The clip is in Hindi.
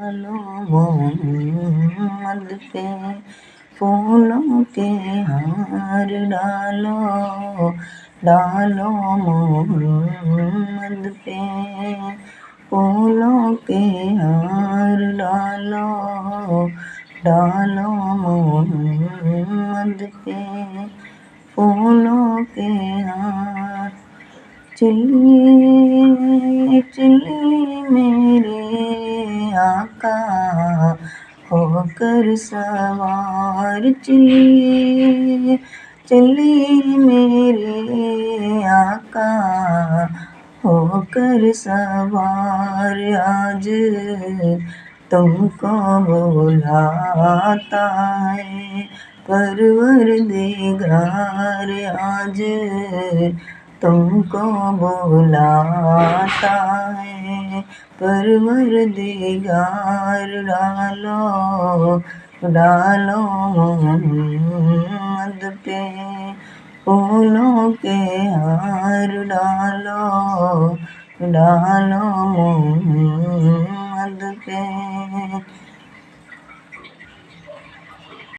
डालो मोहम्मद पे, फूलों के हार डालो, डालो मोहम्मद पे, फूलों के हार डालो, डालो मोहम्मद पे, फूलों के हार। चलिए चलिए मेरे आका होकर सवार, चलिए चलिए मेरे आका होकर सवार, आज तुमको बुलाता है परवरदिगार, आज तुमको बुलाता है परवरदिगार, डालो डालो मोहम्मद पे, फूलों के हार डालो, डालो मोहम्मद